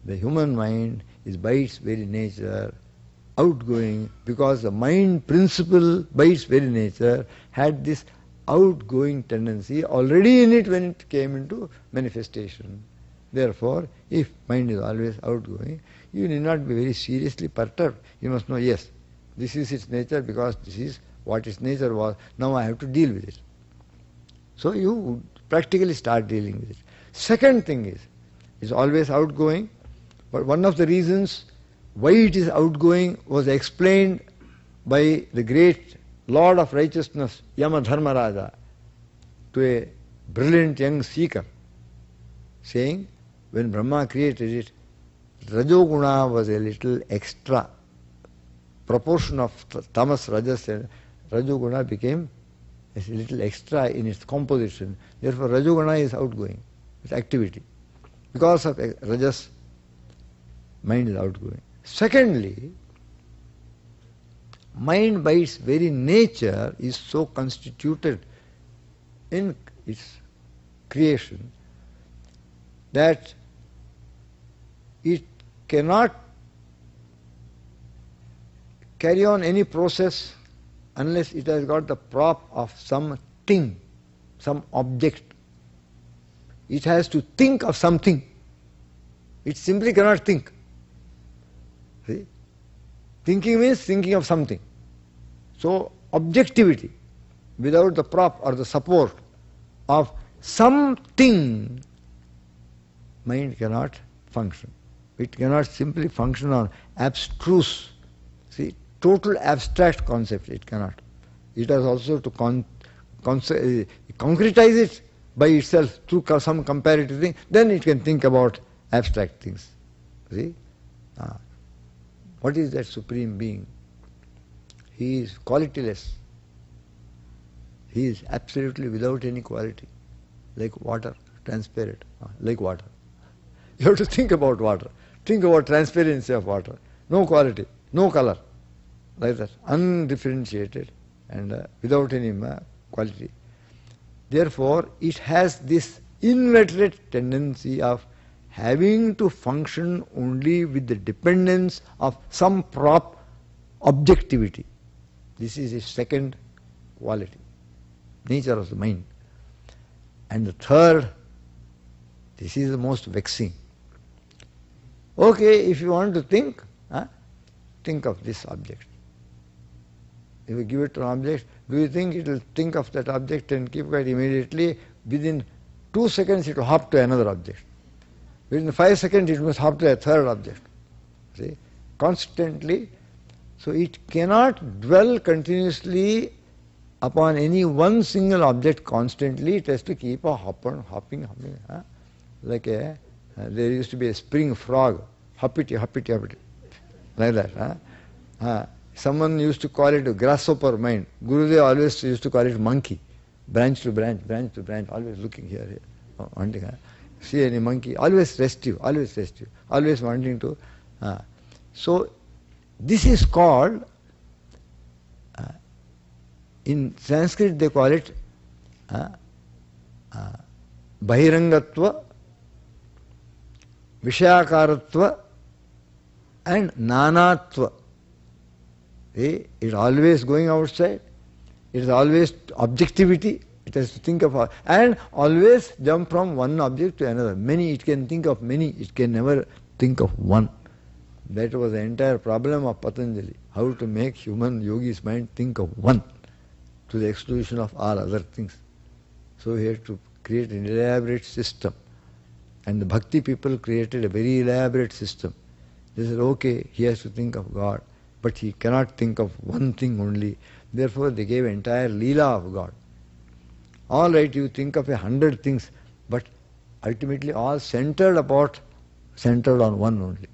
The human mind is by its very nature outgoing, because the mind principle by its very nature had this outgoing tendency already in it when it came into manifestation. Therefore, if mind is always outgoing, you need not be very seriously perturbed. You must know, yes, this is its nature because this is what its nature was. Now I have to deal with it. So you practically start dealing with it. Second thing is, it's always outgoing, but one of the reasons why it is outgoing was explained by the great Lord of Righteousness, Yama Dharmaraja, to a brilliant young seeker, saying, when Brahma created it, Rajoguna was a little extra. Proportion of Tamas, Rajas and Rajoguna became a little extra in its composition. Therefore, Rajoguna is outgoing, it's activity. Because of Rajas, mind is outgoing. Secondly, mind by its very nature is so constituted in its creation that it cannot carry on any process unless it has got the prop of some thing, some object. It has to think of something. It simply cannot think. See? Thinking means thinking of something. So, objectivity without the prop or the support of something, mind cannot function. It cannot simply function on abstruse, see, total abstract concept. It cannot. It has also to concretize it by itself through some comparative thing. Then it can think about abstract things. See? What is that Supreme Being? He is qualityless. He is absolutely without any quality. Like water, transparent, like water. You have to think about water. Think about transparency of water. No quality, no color. Like that, undifferentiated and without any quality. Therefore, it has this inveterate tendency of having to function only with the dependence of some prop objectivity. This is its second quality, nature of the mind. And the third, this is the most vexing. Okay, if you want to think, think of this object. If you give it to an object, do you think it will think of that object and keep quiet immediately? Within 2 seconds it will hop to another object. Within 5 seconds it must hop to a third object. See? Constantly. So it cannot dwell continuously upon any one single object constantly. It has to keep a hopping. Like there used to be a spring frog, hoppity, like that. Someone used to call it a grasshopper mind. Gurudev always used to call it monkey, branch to branch, always looking here, wanting. See any monkey, always restive, always wanting to. So this is called, in Sanskrit they call it Bahirangatva, Vishakaratva and Nanatva. It is always going outside, it is always objectivity, it has to think of, and always jump from one object to another. Many, it can think of many, it can never think of one. That was the entire problem of Patanjali, how to make human yogi's mind think of one to the exclusion of all other things. So he had to create an elaborate system. And the bhakti people created a very elaborate system. They said, okay, he has to think of God, but he cannot think of one thing only. Therefore they gave entire Leela of God. All right, you think of 100 things, but ultimately all centered on one only.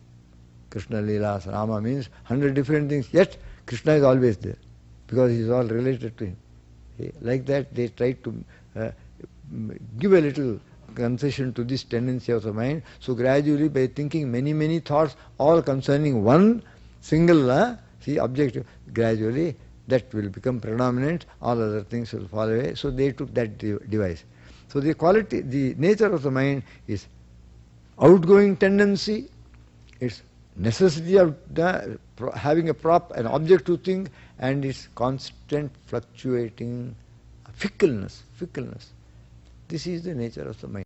Krishna Leela, Rama means 100 different things, yet Krishna is always there, because he is all related to him. Like that they tried to give a little concession to this tendency of the mind. So gradually, by thinking many thoughts, all concerning one single objective, gradually that will become predominant, all other things will fall away. So they took that device. So the nature of the mind is outgoing tendency, its necessity of having a prop, an object to think, and its constant fluctuating fickleness. This is the nature of the mind.